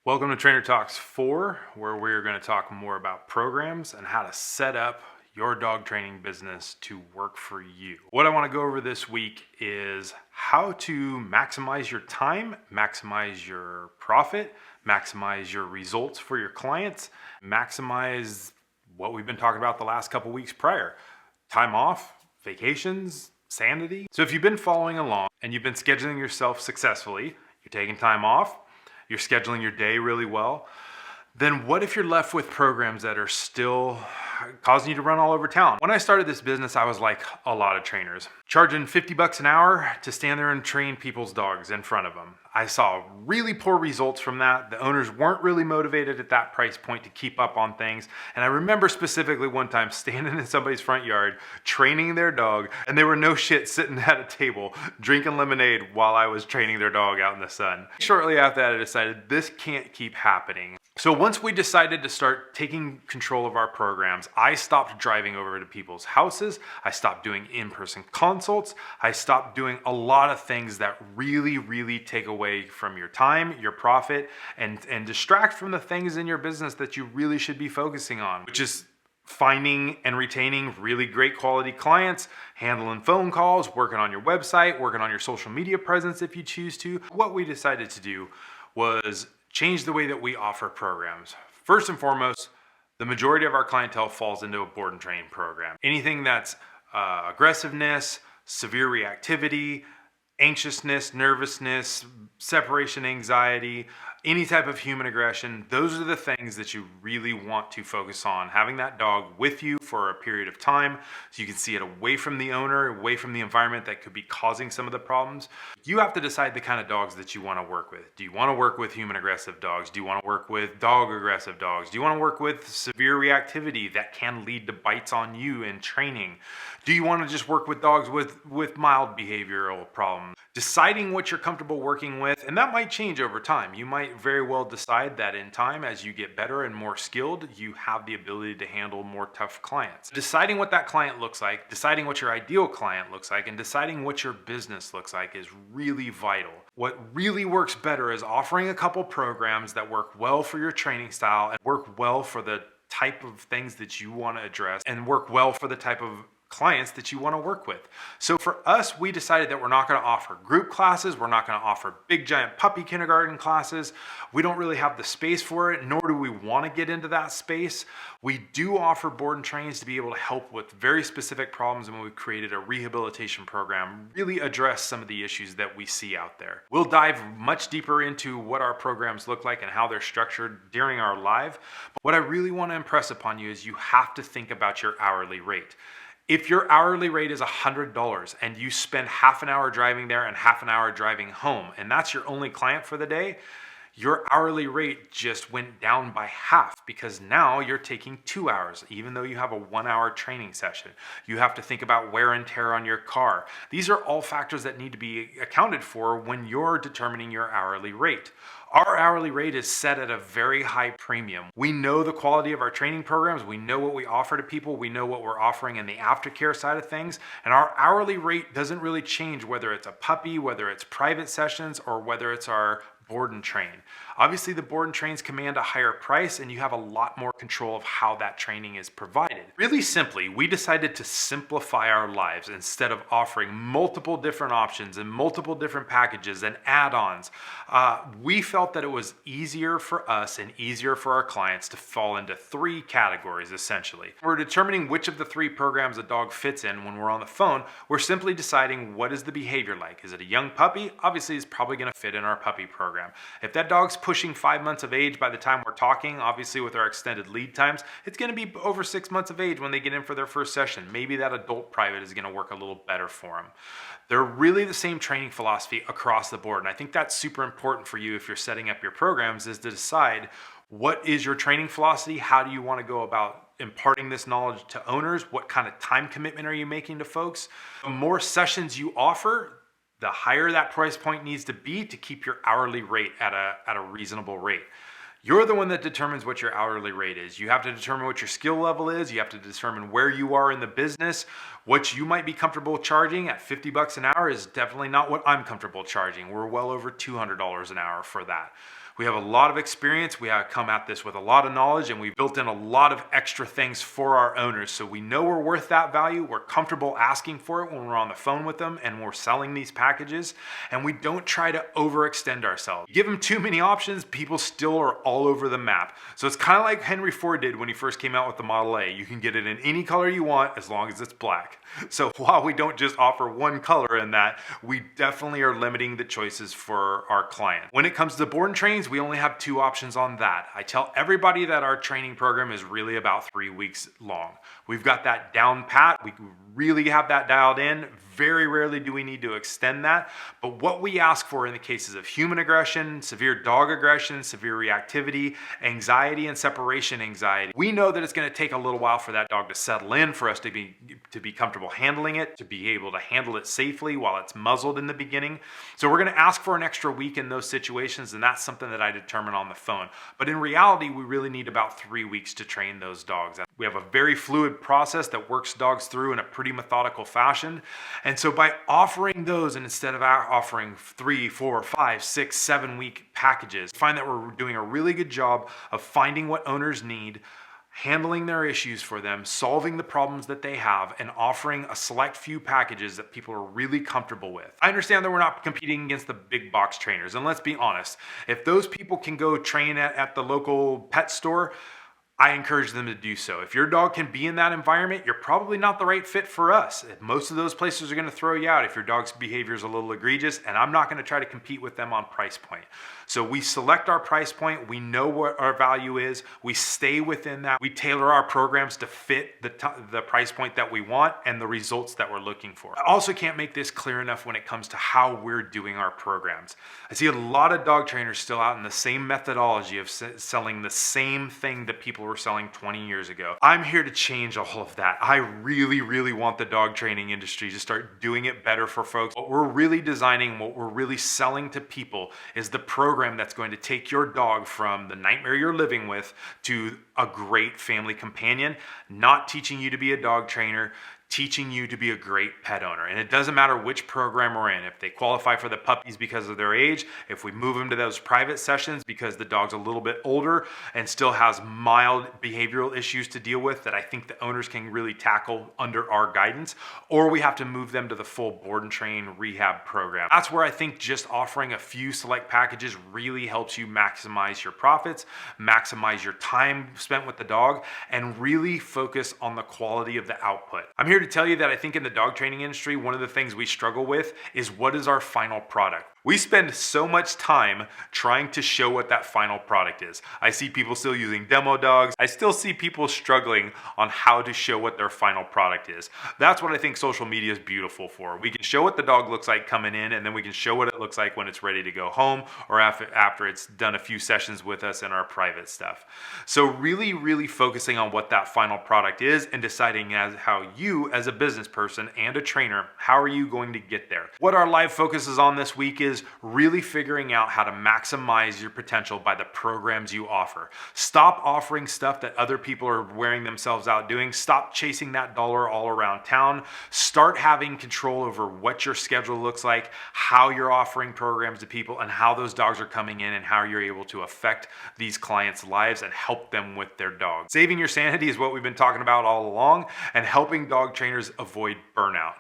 Welcome to Trainer Talks 4, where we're going to talk more about programs and how to set up your dog training business to work for you. What I want to go over this week is how to maximize your time, maximize your profit, maximize your results for your clients, maximize what we've been talking about the last couple weeks prior. Time off, vacations, sanity. So if you've been following along and you've been scheduling yourself successfully, you're taking time off, you're scheduling your day really well, then what if you're left with programs that are still causing you to run all over town? When I started this business, I was like a lot of trainers, charging $50 an hour to stand there and train people's dogs in front of them. I saw really poor results from that. The owners weren't really motivated at that price point to keep up on things. And I remember specifically one time standing in somebody's front yard, training their dog, and they were no shit sitting at a table, drinking lemonade while I was training their dog out in the sun. Shortly after that, I decided this can't keep happening. So once we decided to start taking control of our programs, I stopped driving over to people's houses. I stopped doing in-person consults. I stopped doing a lot of things that really take away from your time, your profit, and distract from the things in your business that you really should be focusing on, which is finding and retaining really great quality clients, handling phone calls, working on your website, working on your social media presence if you choose to. What we decided to do was change the way that we offer programs. First and foremost, the majority of our clientele falls into a board and train program. Anything that's aggressiveness, severe reactivity, anxiousness, nervousness, separation anxiety, any type of human aggression, those are the things that you really want to focus on. Having that dog with you for a period of time so you can see it away from the owner, away from the environment that could be causing some of the problems. You have to decide the kind of dogs that you want to work with. Do you want to work with human aggressive dogs? Do you want to work with dog aggressive dogs? Do you want to work with severe reactivity that can lead to bites on you in training? Do you want to just work with dogs with mild behavioral problems? Deciding what you're comfortable working with, and that might change over time. You might very well decide that in time, as you get better and more skilled, you have the ability to handle more tough clients. Deciding what that client looks like, deciding what your ideal client looks like, and deciding what your business looks like is really vital. What really works better is offering a couple programs that work well for your training style and work well for the type of things that you want to address and work well for the type of clients that you want to work with. So for us, we decided that we're not going to offer group classes. We're not going to offer big giant puppy kindergarten classes. We don't really have the space for it, nor do we want to get into that space. We do offer board and trains to be able to help with very specific problems, and we created a rehabilitation program, really address some of the issues that we see out there. We'll dive much deeper into what our programs look like and how they're structured during our live. But what I really want to impress upon you is you have to think about your hourly rate. If your hourly rate is $100 and you spend half an hour driving there and half an hour driving home, and that's your only client for the day, your hourly rate just went down by half because now you're taking 2 hours, even though you have a 1 hour training session. You have to think about wear and tear on your car. These are all factors that need to be accounted for when you're determining your hourly rate. Our hourly rate is set at a very high premium. We know the quality of our training programs. We know what we offer to people. We know what we're offering in the aftercare side of things. And our hourly rate doesn't really change whether it's a puppy, whether it's private sessions, or whether it's our board and train. Obviously, the board and trains command a higher price and you have a lot more control of how that training is provided. Really simply, we decided to simplify our lives instead of offering multiple different options and multiple different packages and add-ons. We felt that it was easier for us and easier for our clients to fall into 3 categories, essentially. We're determining which of the 3 programs a dog fits in when we're on the phone. We're simply deciding what is the behavior like. Is it a young puppy? Obviously, it's probably going to fit in our puppy program. If that dog's pushing 5 months of age by the time we're talking, obviously with our extended lead times, it's going to be over 6 months of age when they get in for their first session. Maybe that adult private is going to work a little better for them. They're really the same training philosophy across the board. And I think that's super important for you if you're setting up your programs, is to decide what is your training philosophy? How do you want to go about imparting this knowledge to owners? What kind of time commitment are you making to folks? The more sessions you offer, the higher that price point needs to be to keep your hourly rate at a reasonable rate. You're the one that determines what your hourly rate is. You have to determine what your skill level is. You have to determine where you are in the business. What you might be comfortable charging at $50 an hour is definitely not what I'm comfortable charging. We're well over $200 an hour for that. We have a lot of experience. We have come at this with a lot of knowledge, and we've built in a lot of extra things for our owners. So we know we're worth that value. We're comfortable asking for it when we're on the phone with them and we're selling these packages. And we don't try to overextend ourselves. Give them too many options, people still are all over the map. So it's kind of like Henry Ford did when he first came out with the Model A. You can get it in any color you want as long as it's black. So while we don't just offer one color in that, we definitely are limiting the choices for our client. When it comes to board and trains, we only have 2 options on that. I tell everybody that our training program is really about 3 weeks long. We've got that down pat. We really have that dialed in. Very rarely do we need to extend that. But what we ask for in the cases of human aggression, severe dog aggression, severe reactivity, anxiety, and separation anxiety, we know that it's going to take a little while for that dog to settle in, for us to be comfortable handling it, to be able to handle it safely while it's muzzled in the beginning. So we're going to ask for an extra week in those situations, and that's something that I determine on the phone. But in reality, we really need about 3 weeks to train those dogs. We have a very fluid process that works dogs through in a pretty methodical fashion. And so by offering those, and instead of offering 3, 4, 5, 6, 7 week packages, I find that we're doing a really good job of finding what owners need, handling their issues for them, solving the problems that they have, and offering a select few packages that people are really comfortable with. I understand that we're not competing against the big box trainers, and let's be honest, if those people can go train at the local pet store, I encourage them to do so. If your dog can be in that environment, you're probably not the right fit for us. Most of those places are going to throw you out if your dog's behavior is a little egregious, and I'm not going to try to compete with them on price point. So we select our price point. We know what our value is. We stay within that. We tailor our programs to fit the price point that we want and the results that we're looking for. I also can't make this clear enough when it comes to how we're doing our programs. I see a lot of dog trainers still out in the same methodology of selling the same thing that people were selling 20 years ago. I'm here to change all of that. I really, really want the dog training industry to start doing it better for folks. What we're really designing, what we're really selling to people is the program that's going to take your dog from the nightmare you're living with to a great family companion, not teaching you to be a dog trainer, teaching you to be a great pet owner. And it doesn't matter which program we're in. If they qualify for the puppies because of their age, if we move them to those private sessions because the dog's a little bit older and still has mild behavioral issues to deal with that I think the owners can really tackle under our guidance, or we have to move them to the full board and train rehab program. That's where I think just offering a few select packages really helps you maximize your profits, maximize your time spent with the dog, and really focus on the quality of the output. I'm here to tell you that I think in the dog training industry, one of the things we struggle with is what is our final product. We spend so much time trying to show what that final product is. I see people still using demo dogs. I still see people struggling on how to show what their final product is. That's what I think social media is beautiful for. We can show what the dog looks like coming in, and then we can show what it looks like when it's ready to go home or after it's done a few sessions with us in our private stuff. So really, really focusing on what that final product is and deciding how you as a business person and a trainer, how are you going to get there? What our live focus is on this week is really figuring out how to maximize your potential by the programs you offer. Stop offering stuff that other people are wearing themselves out doing. Stop chasing that dollar all around town. Start having control over what your schedule looks like, how you're offering programs to people, and how those dogs are coming in and how you're able to affect these clients' lives and help them with their dogs. Saving your sanity is what we've been talking about all along, and helping dog trainers avoid burnout.